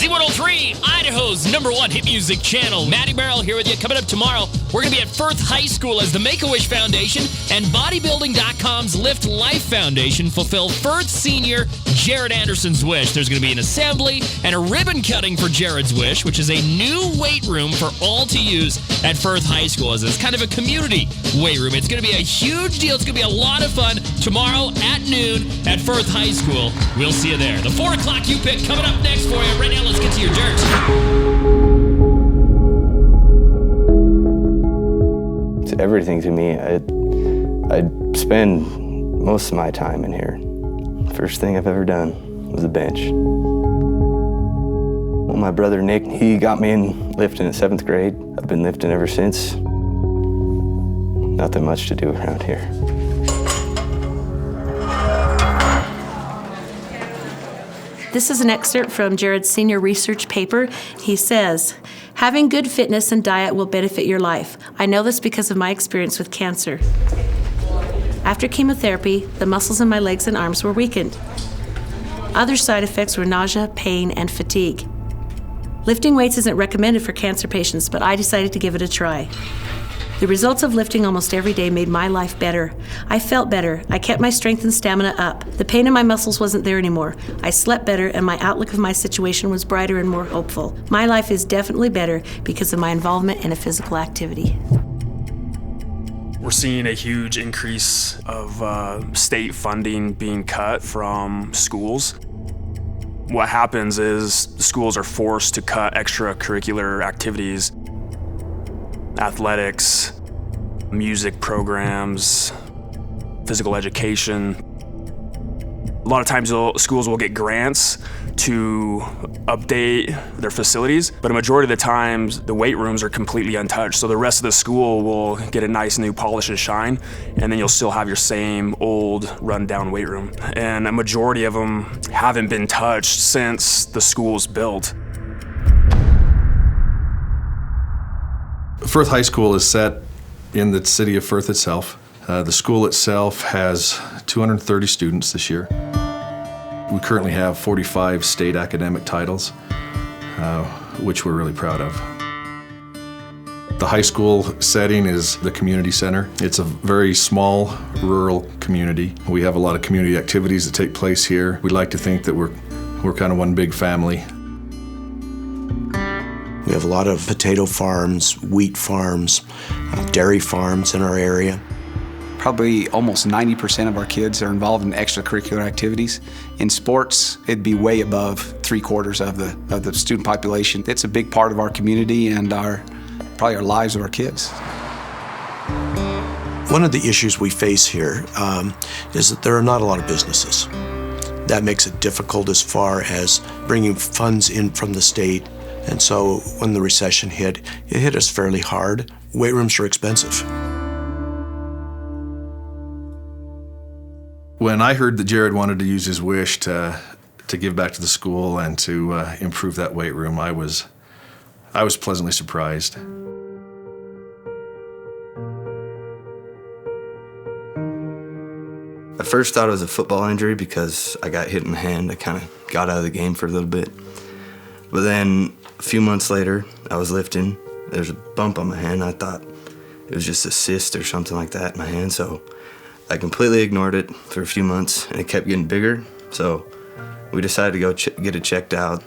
Z103, Idaho's #1 hit music channel. Maddie Merrill here with you. Coming up tomorrow, we're going to be at Firth High School as the Make-A-Wish Foundation and Bodybuilding.com's Lift Life Foundation fulfill Firth senior Jared Anderson's wish. There's going to be an assembly and a ribbon cutting for Jared's wish, which is a new weight room for all to use at Firth High School. As it's kind of a community weight room. It's going to be a huge deal. It's going to be a lot of fun tomorrow at noon at Firth High School. We'll see you there. The 4 o'clock you pick coming up next for you. Right now, let's get to your dirt. It's everything to me. I spend most of my time in here. First thing I've ever done was a bench. Well, my brother Nick, he got me in lifting in 7th grade. I've been lifting ever since. Nothing much to do around here. This is an excerpt from Jared's senior research paper. He says, "Having good fitness and diet will benefit your life. I know this because of my experience with cancer. After chemotherapy, the muscles in my legs and arms were weakened. Other side effects were nausea, pain, and fatigue. Lifting weights isn't recommended for cancer patients, but I decided to give it a try. The results of lifting almost every day made my life better. I felt better. I kept my strength and stamina up. The pain in my muscles wasn't there anymore. I slept better, and my outlook of my situation was brighter and more hopeful. My life is definitely better because of my involvement in a physical activity." We're seeing a huge increase of state funding being cut from schools. What happens is schools are forced to cut extracurricular activities, athletics, music programs, physical education. A lot of times schools will get grants to update their facilities, but a majority of the times the weight rooms are completely untouched. So the rest of the school will get a nice new polish and shine, and then you'll still have your same old rundown weight room. And a majority of them haven't been touched since the school was built. Firth High School is set in the city of Firth itself. The school itself has 230 students this year. We currently have 45 state academic titles, which we're really proud of. The high school setting is the community center. It's a very small, rural community. We have a lot of community activities that take place here. We like to think that we're kind of one big family. We have a lot of potato farms, wheat farms, dairy farms in our area. Probably almost 90% of our kids are involved in extracurricular activities. In sports, it'd be way above 3/4 of the student population. It's a big part of our community and probably our lives of our kids. One of the issues we face here is that there are not a lot of businesses. That makes it difficult as far as bringing funds in from the state. And so when the recession hit, it hit us fairly hard. Weight rooms are expensive. When I heard that Jared wanted to use his wish to give back to the school and to improve that weight room, I was pleasantly surprised. I first thought it was a football injury because I got hit in the hand. I kind of got out of the game for a little bit. But then a few months later, I was lifting. There's a bump on my hand. I thought it was just a cyst or something like that in my hand. So I completely ignored it for a few months, and it kept getting bigger. So we decided to go get it checked out.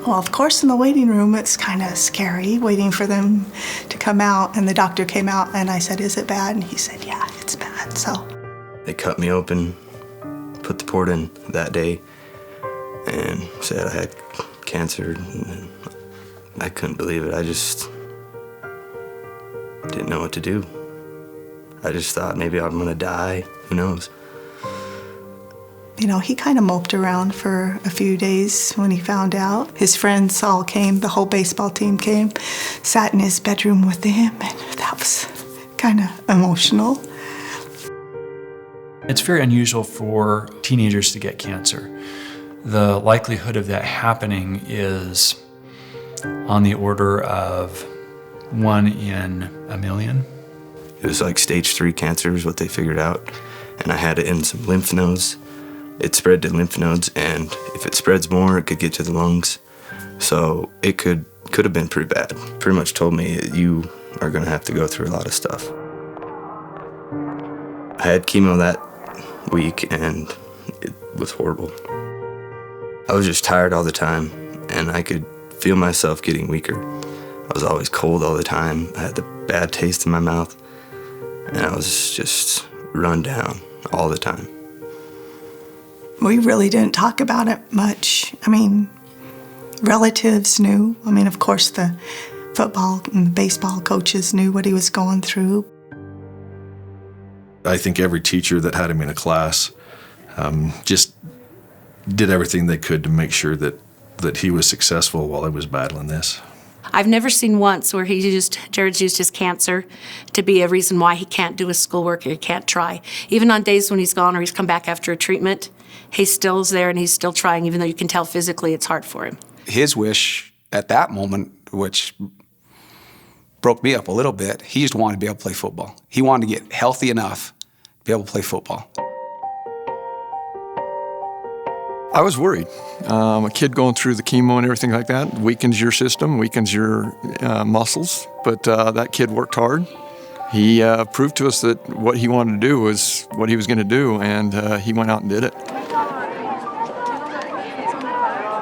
Well, of course, in the waiting room, it's kind of scary waiting for them to come out. And the doctor came out, and I said, "Is it bad?" And he said, "Yeah, it's bad." So They cut me open, put the port in that day, and said I had cancer. And I couldn't believe it. I just didn't know what to do. I just thought maybe I'm gonna die. Who knows? You know, he kind of moped around for a few days when he found out. His friends all came, the whole baseball team came, sat in his bedroom with him, and that was kind of emotional. It's very unusual for teenagers to get cancer. The likelihood of that happening is on the order of 1 in a million. It was like stage 3 cancer is what they figured out, and I had it in some lymph nodes. It spread to lymph nodes, and if it spreads more, it could get to the lungs. So it could have been pretty bad. Pretty much told me, you are going to have to go through a lot of stuff. I had chemo that week, and it was horrible. I was just tired all the time, and I could feel myself getting weaker. I was always cold all the time. I had the bad taste in my mouth, and I was just run down all the time. We really didn't talk about it much. I mean, relatives knew. I mean, of course, the football and baseball coaches knew what he was going through. I think every teacher that had him in a class just did everything they could to make sure that he was successful while he was battling this. I've never seen once where Jared's used his cancer to be a reason why he can't do his schoolwork or he can't try. Even on days when he's gone or he's come back after a treatment, he still is there and he's still trying, even though you can tell physically it's hard for him. His wish at that moment, which broke me up a little bit, he just wanted to be able to play football. He wanted to get healthy enough to be able to play football. I was worried. A kid going through the chemo and everything like that weakens your system, weakens your muscles, but that kid worked hard. He proved to us that what he wanted to do was what he was going to do, and he went out and did it.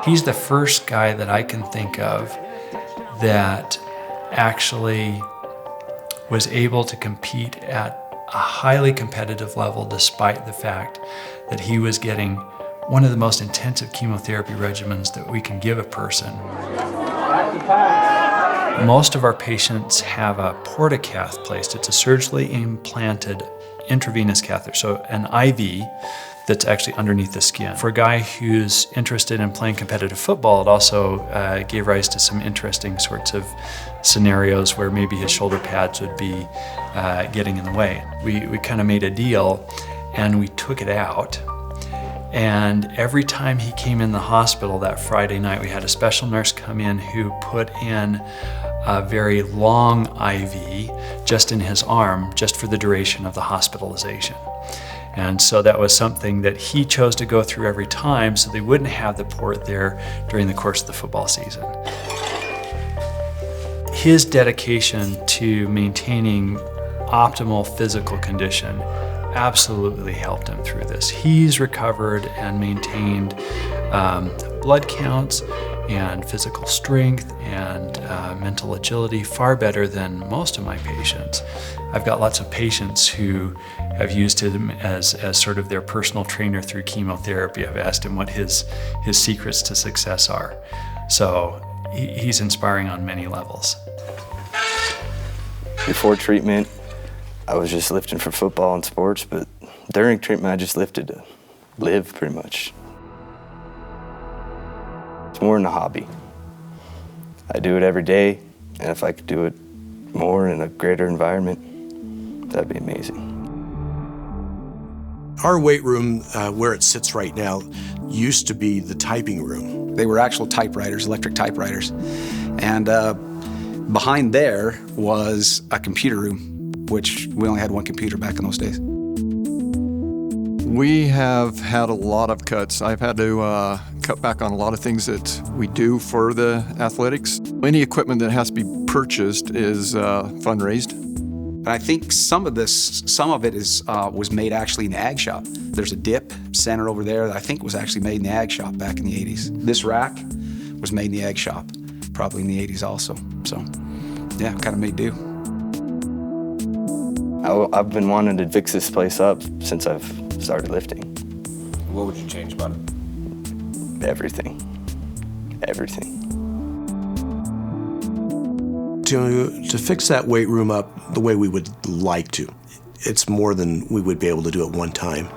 He's the first guy that I can think of that actually was able to compete at a highly competitive level despite the fact that he was getting one of the most intensive chemotherapy regimens that we can give a person. Most of our patients have a portacath placed. It's a surgically implanted intravenous catheter, so an IV that's actually underneath the skin. For a guy who's interested in playing competitive football, it also gave rise to some interesting sorts of scenarios where maybe his shoulder pads would be getting in the way. We kind of made a deal and we took it out. And every time he came in the hospital that Friday night, we had a special nurse come in who put in a very long IV just in his arm, just for the duration of the hospitalization. And so that was something that he chose to go through every time so they wouldn't have the port there during the course of the football season. His dedication to maintaining optimal physical condition absolutely helped him through this. He's recovered and maintained blood counts and physical strength and mental agility far better than most of my patients. I've got lots of patients who have used him as sort of their personal trainer through chemotherapy. I've asked him what his secrets to success are. So he's inspiring on many levels. Before treatment, I was just lifting for football and sports, but during treatment, I just lifted to live, pretty much. It's more than a hobby. I do it every day, and if I could do it more in a greater environment, that'd be amazing. Our weight room, where it sits right now, used to be the typing room. They were actual typewriters, electric typewriters. And behind there was a computer room, which we only had one computer back in those days. We have had a lot of cuts. I've had to cut back on a lot of things that we do for the athletics. Any equipment that has to be purchased is fundraised. And I think some of it was made actually in the ag shop. There's a dip center over there that I think was actually made in the ag shop back in the 80s. This rack was made in the ag shop, probably in the 80s also. So, yeah, kind of made do. I've been wanting to fix this place up since I've started lifting. What would you change about it? Everything. Everything. To fix that weight room up the way we would like to, it's more than we would be able to do at one time.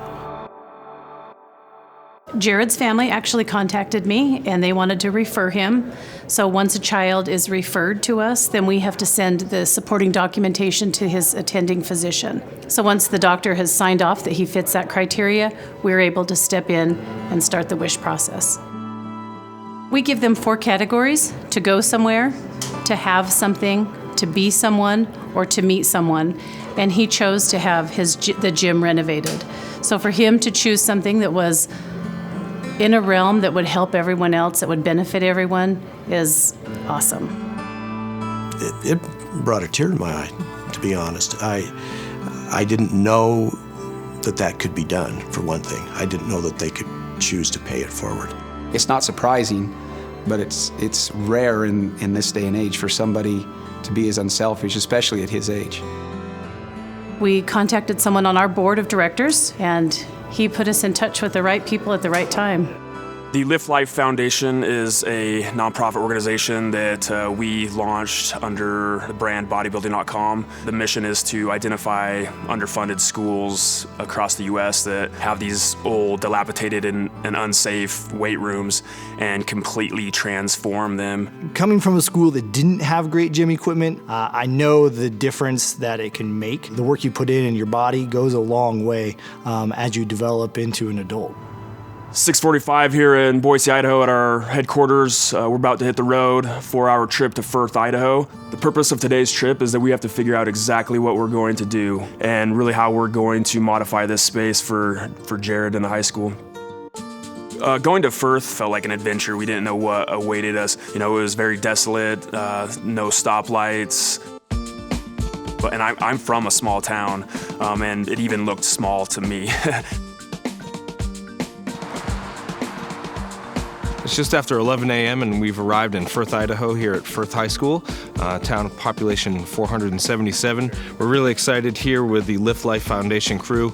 Jared's family actually contacted me and they wanted to refer him. So once a child is referred to us, then we have to send the supporting documentation to his attending physician. So once the doctor has signed off that he fits that criteria, we're able to step in and start the wish process. We give them 4 categories: to go somewhere, to have something, to be someone, or to meet someone. And he chose to have the gym renovated. So for him to choose something that was in a realm that would help everyone else, that would benefit everyone, is awesome. It brought a tear to my eye, to be honest. I didn't know that could be done, for one thing. I didn't know that they could choose to pay it forward. It's not surprising, but it's rare in this day and age for somebody to be as unselfish, especially at his age. We contacted someone on our board of directors, and he put us in touch with the right people at the right time. The Lift Life Foundation is a nonprofit organization that we launched under the brand Bodybuilding.com. The mission is to identify underfunded schools across the U.S. that have these old, dilapidated, and unsafe weight rooms and completely transform them. Coming from a school that didn't have great gym equipment, I know the difference that it can make. The work you put in your body goes a long way as you develop into an adult. 6:45 here in Boise, Idaho at our headquarters. We're about to hit the road, 4-hour trip to Firth, Idaho. The purpose of today's trip is that we have to figure out exactly what we're going to do and really how we're going to modify this space for Jared in the high school. Going to Firth felt like an adventure. We didn't know what awaited us. You know, it was very desolate, no stoplights. And I'm from a small town, and it even looked small to me. It's just after 11 a.m. and we've arrived in Firth, Idaho here at Firth High School, town population 477. We're really excited here with the Lift Life Foundation crew.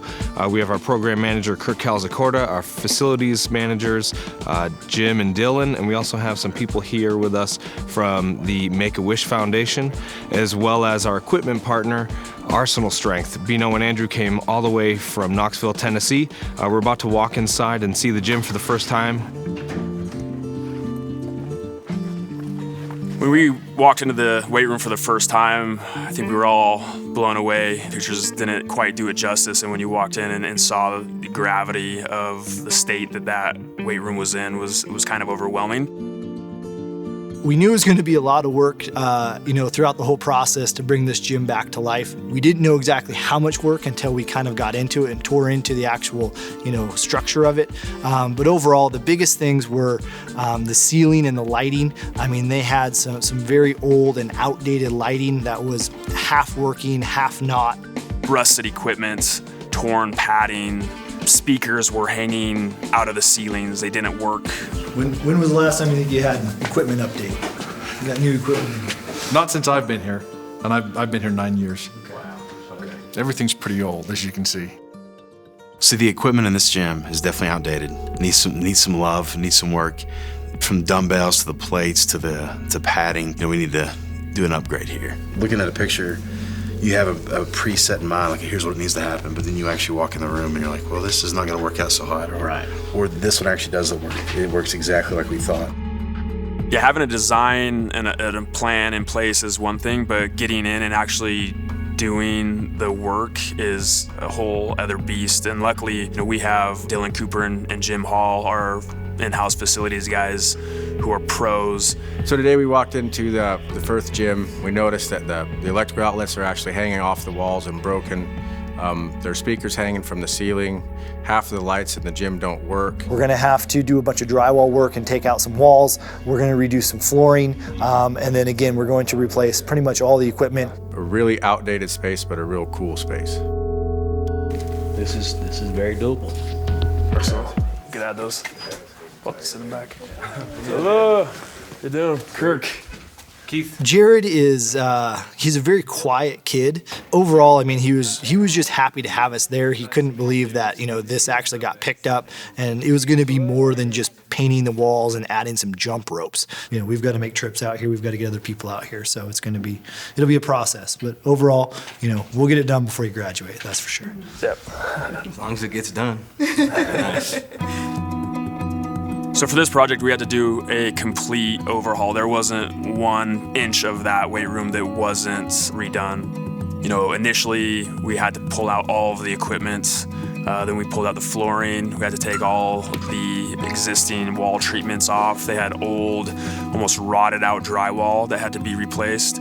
We have our program manager, KIRK, our facilities managers, Jim and Dylan, and we also have some people here with us from the Make-A-Wish Foundation, as well as our equipment partner, Arsenal Strength. Bino and Andrew came all the way from Knoxville, Tennessee. We're about to walk inside and see the gym for the first time. When we walked into the weight room for the first time, I think we were all blown away. Pictures didn't quite do it justice, and when you walked in and saw the gravity of the state that weight room was in, was kind of overwhelming. We knew it was going to be a lot of work, throughout the whole process to bring this gym back to life. We didn't know exactly how much work until we kind of got into it and tore into the actual, structure of it. But overall, the biggest things were the ceiling and the lighting. I mean, they had some very old and outdated lighting that was half working, half not. Rusted equipment, torn padding, speakers were hanging out of the ceilings. They didn't work. When was the last time you think you had an equipment update? You got new equipment? Not since I've been here, and I've been here 9 years. Wow. Okay. Everything's pretty old, as you can see. So the equipment in this gym is definitely outdated. Needs some love, needs some work. From dumbbells to the plates to padding, we need to do an upgrade here. Looking at a picture, you have a preset in mind, like here's what needs to happen, but then you actually walk in the room and you're like, well, this is not gonna work out so hot, or this one actually does the work. It works exactly like we thought. Yeah, having a design and a plan in place is one thing, but getting in and actually doing the work is a whole other beast. And luckily, we have Dylan Cooper and Jim Hall, our in-house facilities guys who are pros. So today we walked into the Firth gym. We noticed that the electrical outlets are actually hanging off the walls and broken. There are speakers hanging from the ceiling. Half of the lights in the gym don't work. We're gonna have to do a bunch of drywall work and take out some walls. We're gonna redo some flooring. And then again, we're going to replace pretty much all the equipment. A really outdated space, but a real cool space. This is very doable. You could add those. I'll sit in the back. Hello. You doing? Kirk. Keith. Jared is he's a very quiet kid. Overall, I mean, he was just happy to have us there. He couldn't believe that, this actually got picked up, and it was going to be more than just painting the walls and adding some jump ropes. We've got to make trips out here. We've got to get other people out here, so it'll be a process. But overall, we'll get it done before you graduate. That's for sure. Yep. As long as it gets done. Nice. So for this project, we had to do a complete overhaul. There wasn't 1 inch of that weight room that wasn't redone. Initially, we had to pull out all of the equipment. Then we pulled out the flooring. We had to take all the existing wall treatments off. They had old, almost rotted out drywall that had to be replaced.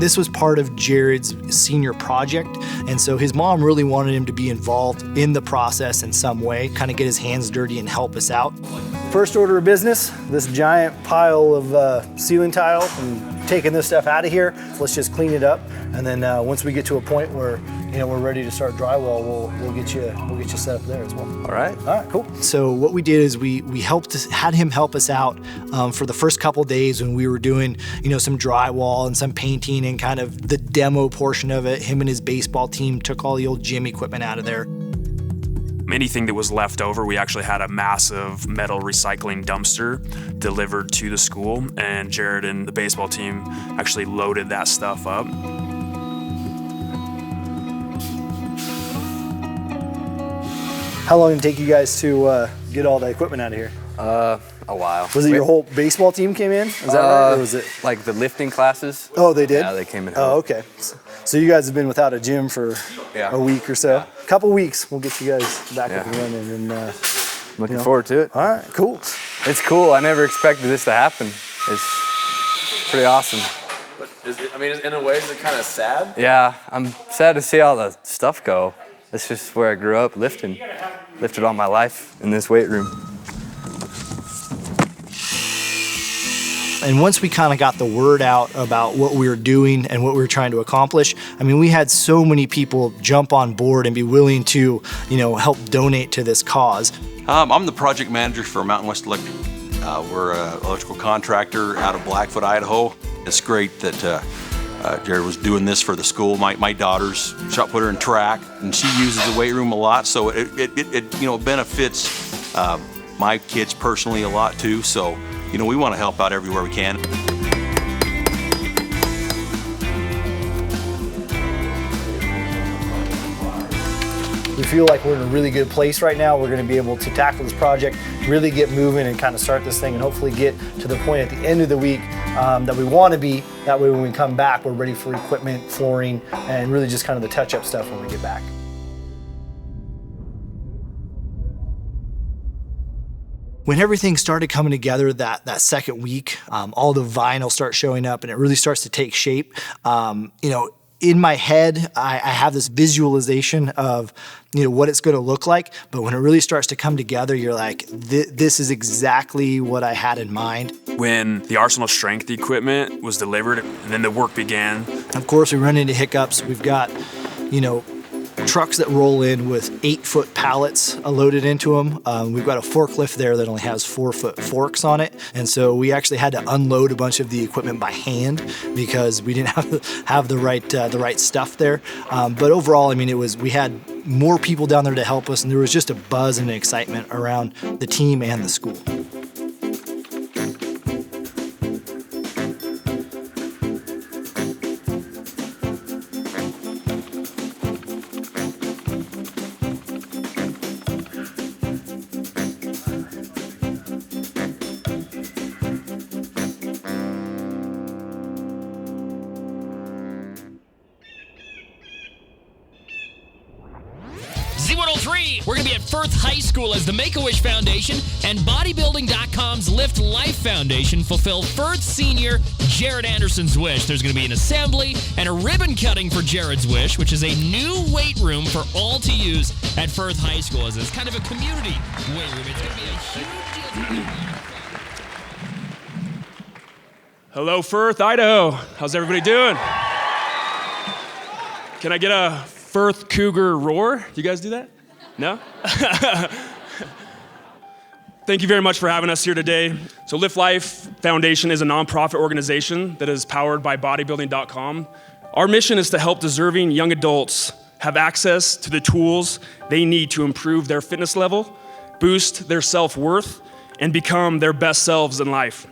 This was part of Jared's senior project, and so his mom really wanted him to be involved in the process in some way, kind of get his hands dirty and help us out. First order of business, this giant pile of ceiling tile, and taking this stuff out of here. Let's just clean it up, and then once we get to a point where we're ready to start drywall, we'll get you set up there as well. All right, cool. So what we did is we had him help us out for the first couple days when we were doing some drywall and some painting and kind of the demo portion of it. Him and his baseball team took all the old gym equipment out of there. Anything that was left over, we actually had a massive metal recycling dumpster delivered to the school, and Jared and the baseball team actually loaded that stuff up. How long did it take you guys to get all the equipment out of here? A while. Was it your whole baseball team came in? Is that right? Or was it like the lifting classes? Oh, they did? Yeah, they came in. Oh, okay. So you guys have been without a gym for a week or so. A couple weeks, we'll get you guys back up and running. And looking forward to it. All right, cool. It's cool. I never expected this to happen. It's pretty awesome. But in a way, is it kind of sad? Yeah, I'm sad to see all the stuff go. It's just where I grew up lifting. Lifted all my life in this weight room. And once we kind of got the word out about what we were doing and what we were trying to accomplish, we had so many people jump on board and be willing to, help donate to this cause. I'm the project manager for Mountain West Electric. We're an electrical contractor out of Blackfoot, Idaho. It's great that Jared was doing this for the school. My daughter's shot putter and track, and she uses the weight room a lot, so it benefits my kids personally a lot too. So we want to help out everywhere we can. We feel like we're in a really good place right now. We're going to be able to tackle this project, really get moving and kind of start this thing, and hopefully get to the point at the end of the week that we want to be. That way when we come back, we're ready for equipment, flooring, and really just kind of the touch-up stuff when we get back. When everything started coming together that second week, all the vinyl starts showing up and it really starts to take shape. In my head, I have this visualization of what it's going to look like, but when it really starts to come together, you're like, this is exactly what I had in mind. When the Arsenal Strength equipment was delivered, and then the work began. Of course, we run into hiccups. We've got, trucks that roll in with 8-foot pallets loaded into them. We've got a forklift there that only has 4-foot forks on it, and so we actually had to unload a bunch of the equipment by hand because we didn't have the right stuff there. But overall, we had more people down there to help us, and there was just a buzz and an excitement around the team and the school. Z103, we're going to be at Firth High School as the Make-A-Wish Foundation and Bodybuilding.com's Lift Life Foundation fulfill Firth senior Jared Anderson's wish. There's going to be an assembly and a ribbon cutting for Jared's wish, which is a new weight room for all to use at Firth High School. As it's kind of a community weight room. It's going to be a huge deal. Hello, Firth, Idaho. How's everybody doing? Can I get a Firth Cougar roar? Do you guys do that? No? Thank you very much for having us here today. So Lift Life Foundation is a nonprofit organization that is powered by Bodybuilding.com. Our mission is to help deserving young adults have access to the tools they need to improve their fitness level, boost their self-worth, and become their best selves in life.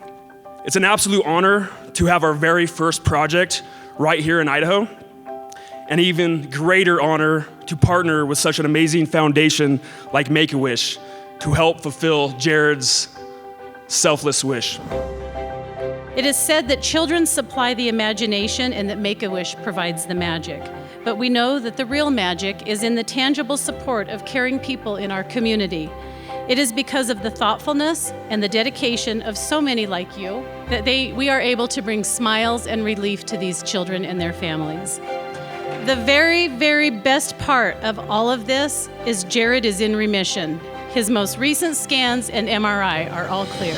It's an absolute honor to have our very first project right here in Idaho. An even greater honor to partner with such an amazing foundation like Make-A-Wish to help fulfill Jared's selfless wish. It is said that children supply the imagination and that Make-A-Wish provides the magic. But we know that the real magic is in the tangible support of caring people in our community. It is because of the thoughtfulness and the dedication of so many like you that we are able to bring smiles and relief to these children and their families. The very, very best part of all of this is Jared is in remission. His most recent scans and MRI are all clear.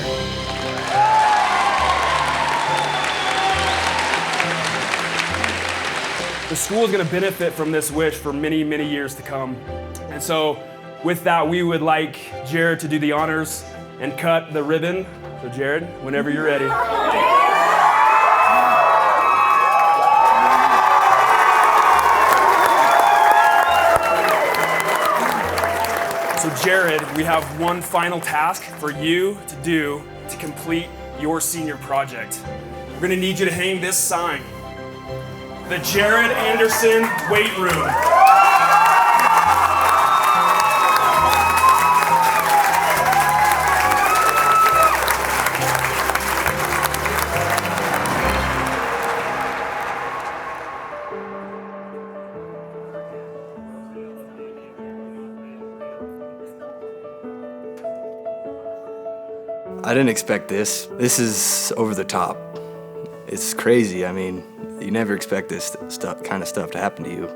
The school is going to benefit from this wish for many, many years to come. And so with that, we would like Jared to do the honors and cut the ribbon. So Jared, whenever you're ready. So Jared, we have one final task for you to do to complete your senior project. We're going to need you to hang this sign. The Jared Anderson Weight Room. I didn't expect this. This is over the top. It's crazy. I mean, you never expect this kind of stuff to happen to you.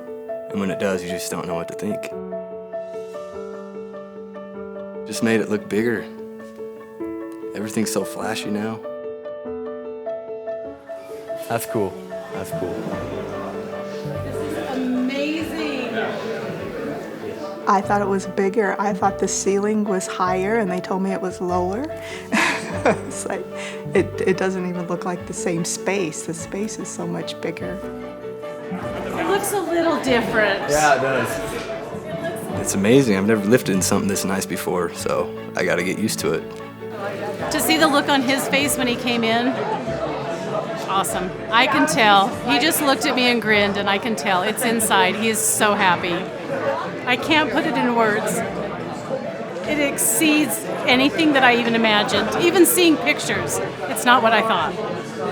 And when it does, you just don't know what to think. Just made it look bigger. Everything's so flashy now. That's cool. That's cool. Amazing. I thought it was bigger. I thought the ceiling was higher and they told me it was lower. It's like, it doesn't even look like the same space. The space is so much bigger. It looks a little different. Yeah, it does. It's amazing. I've never lifted in something this nice before, so I got to get used to it. To see the look on his face when he came in, awesome. I can tell. He just looked at me and grinned, and I can tell. It's inside. He is so happy. I can't put it in words. It exceeds anything that I even imagined. Even seeing pictures, it's not what I thought.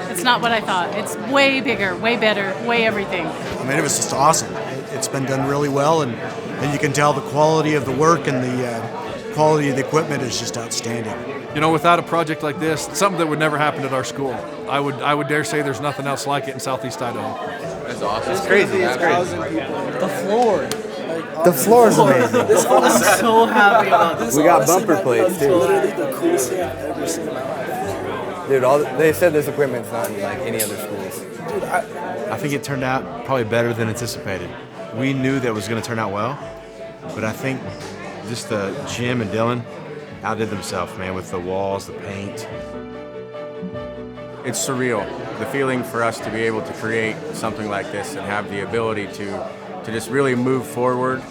It's not what I thought. It's way bigger, way better, way everything. I mean, it was just awesome. It's been done really well, and you can tell the quality of the work and the quality of the equipment is just outstanding. You know, without a project like this, something that would never happen at our school. I would dare say there's nothing else like it in Southeast Idaho. That's awesome. It's crazy. It's crazy. The floor. The floor is amazing. I'm so happy about this. We got bumper plates, too. Literally the coolest thing I've ever seen in my life. Dude, they said this equipment's not in like any other schools. Dude, I think it turned out probably better than anticipated. We knew that it was going to turn out well, but I think just Jim and Dylan outdid themselves, man, with the walls, the paint. It's surreal, the feeling for us to be able to create something like this and have the ability to just really move forward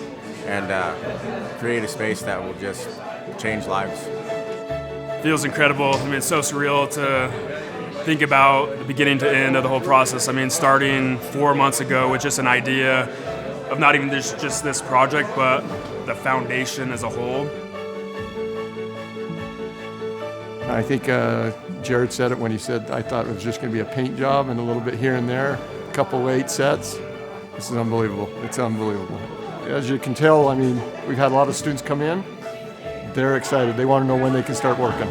and create a space that will just change lives. Feels incredible. I mean, it's so surreal to think about the beginning to end of the whole process. I mean, starting 4 months ago with just an idea of not even just this project, but the foundation as a whole. I think Jared said it when he said, I thought it was just going to be a paint job and a little bit here and there, a couple weight sets. This is unbelievable. It's unbelievable. As you can tell, I mean, we've had a lot of students come in. They're excited. They want to know when they can start working.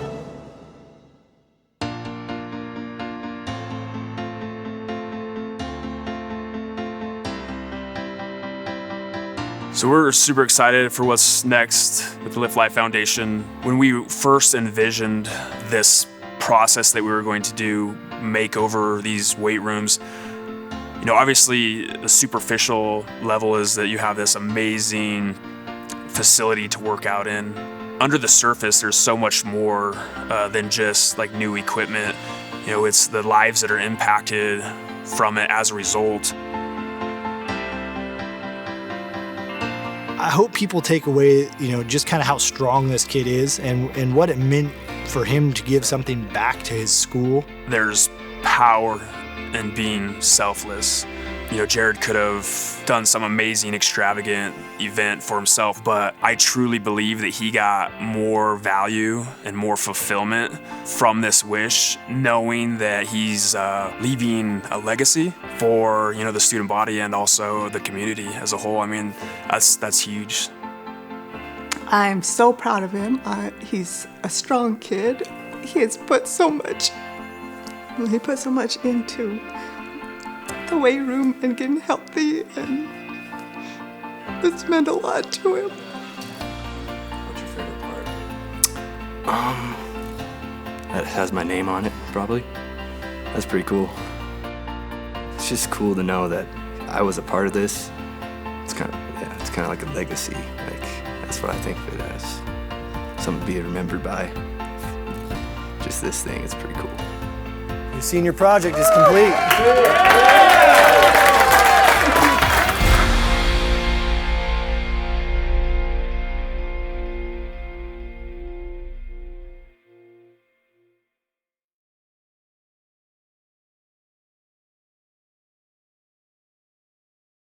So we're super excited for what's next with the Lift Life Foundation. When we first envisioned this process that we were going to do, make over these weight rooms, you know, obviously the superficial level is that you have this amazing facility to work out in. Under the surface, there's so much more than just like new equipment. You know, it's the lives that are impacted from it as a result. I hope people take away, you know, just kind of how strong this kid is and what it meant for him to give something back to his school. There's power in being selfless. You know, Jared could have done some amazing, extravagant event for himself, but I truly believe that he got more value and more fulfillment from this wish, knowing that he's leaving a legacy for, you know, the student body and also the community as a whole. I mean, that's huge. I'm so proud of him. He's a strong kid. He has put so much He put so much into the weight room and getting healthy, and it's meant a lot to him. What's your favorite part? That has my name on it, probably. That's pretty cool. It's just cool to know that I was a part of this. It's kind of like a legacy. Like, that's what I think of it as. Something to be remembered by. Just this thing, it's pretty cool. Your senior project is complete.